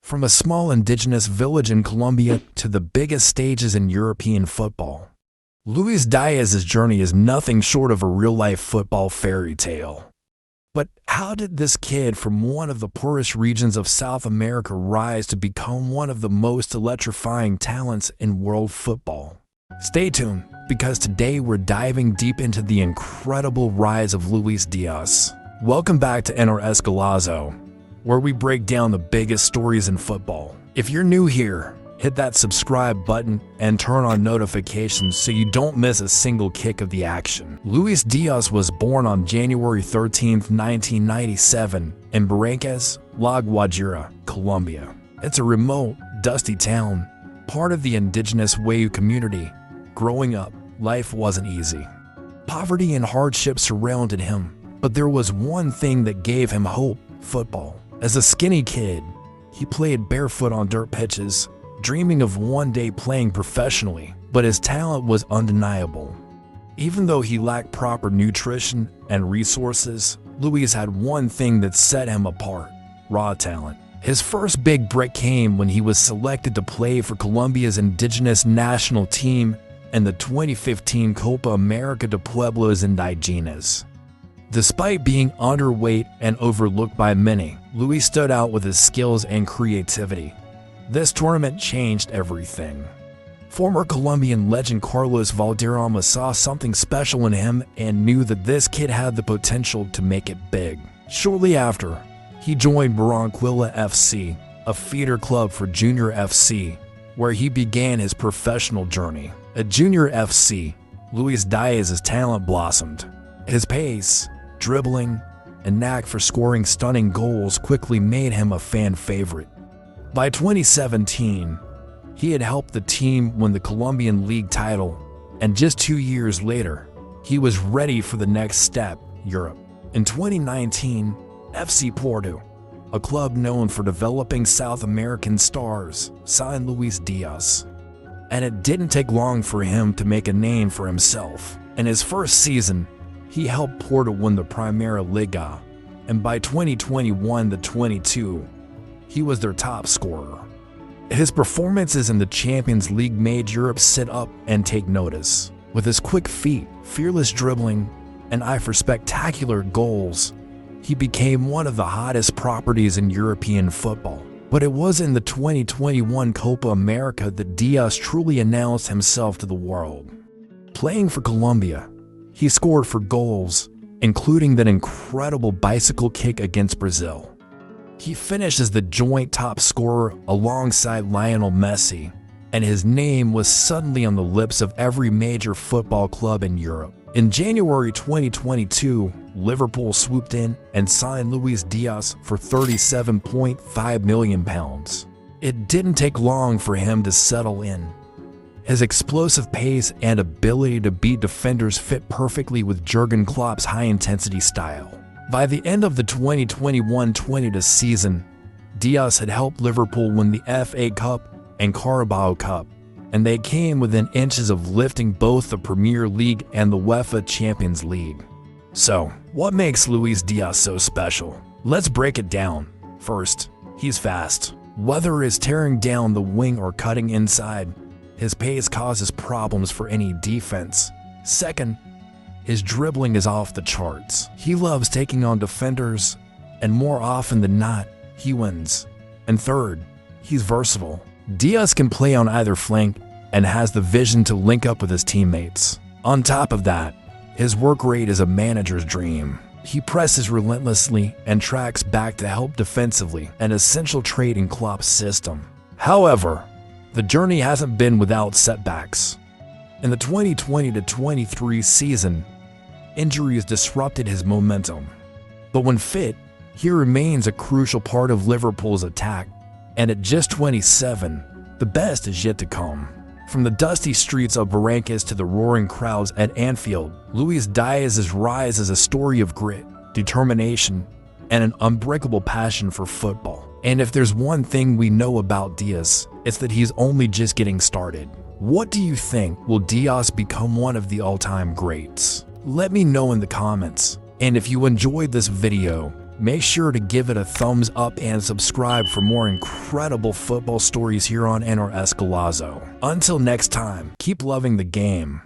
From a small indigenous village in Colombia to the biggest stages in European football, Luis Díaz's journey is nothing short of a real-life football fairy tale. But how did this kid from one of the poorest regions of South America rise to become one of the most electrifying talents in world football? Stay tuned, because today we're diving deep into the incredible rise of Luis Díaz. Welcome back to NRS Golazo, where we break down the biggest stories in football. If you're new here, hit that subscribe button and turn on notifications so you don't miss a single kick of the action. Luis Díaz was born on January 13, 1997 in Barrancas, La Guajira, Colombia. It's a remote, dusty town, part of the indigenous Wayuu community. Growing up, life wasn't easy. Poverty and hardship surrounded him, but there was one thing that gave him hope: football. As a skinny kid, he played barefoot on dirt pitches, dreaming of one day playing professionally, but his talent was undeniable. Even though he lacked proper nutrition and resources, Luis had one thing that set him apart: raw talent. His first big break came when he was selected to play for Colombia's indigenous national team in the 2015 Copa America de Pueblos Indígenas. Despite being underweight and overlooked by many, Luis stood out with his skills and creativity. This tournament changed everything. Former Colombian legend Carlos Valderrama saw something special in him and knew that this kid had the potential to make it big. Shortly after, he joined Barranquilla FC, a feeder club for Junior FC, where he began his professional journey. At Junior FC, Luis Díaz's talent blossomed. His pace, dribbling, and knack for scoring stunning goals quickly made him a fan favorite. By 2017, he had helped the team win the Colombian League title, and just 2 years later, he was ready for the next step: Europe. In 2019, FC Porto, a club known for developing South American stars, signed Luis Díaz. And it didn't take long for him to make a name for himself. In his first season, he helped Porto win the Primera Liga, and by 2021-22, he was their top scorer. His performances in the Champions League made Europe sit up and take notice. With his quick feet, fearless dribbling, and eye for spectacular goals, he became one of the hottest properties in European football. But it was in the 2021 Copa America that Díaz truly announced himself to the world. Playing for Colombia, he scored 4 goals, including that incredible bicycle kick against Brazil. He finished as the joint top scorer alongside Lionel Messi, and his name was suddenly on the lips of every major football club in Europe. In January 2022, Liverpool swooped in and signed Luis Díaz for £37.5 million. It didn't take long for him to settle in. His explosive pace and ability to beat defenders fit perfectly with Jürgen Klopp's high-intensity style. By the end of the 2021-22 season, Díaz had helped Liverpool win the FA Cup and Carabao Cup, and they came within inches of lifting both the Premier League and the UEFA Champions League. So, what makes Luis Díaz so special? Let's break it down. First, he's fast. Whether it's tearing down the wing or cutting inside, his pace causes problems for any defense. Second, his dribbling is off the charts. He loves taking on defenders, and more often than not, he wins. And third, he's versatile. Díaz can play on either flank and has the vision to link up with his teammates. On top of that, his work rate is a manager's dream. He presses relentlessly and tracks back to help defensively, an essential trait in Klopp's system. However, the journey hasn't been without setbacks. In the 2020-23 season, injuries disrupted his momentum. But when fit, he remains a crucial part of Liverpool's attack, and at just 27, the best is yet to come. From the dusty streets of Barrancas to the roaring crowds at Anfield, Luis Díaz's rise is a story of grit, determination, and an unbreakable passion for football. And if there's one thing we know about Díaz, it's that he's only just getting started. What do you think? Will Díaz become one of the all-time greats? Let me know in the comments. And if you enjoyed this video, Make sure to give it a thumbs up and subscribe for more incredible football stories here on NRS Golazo. Until next time, keep loving the game.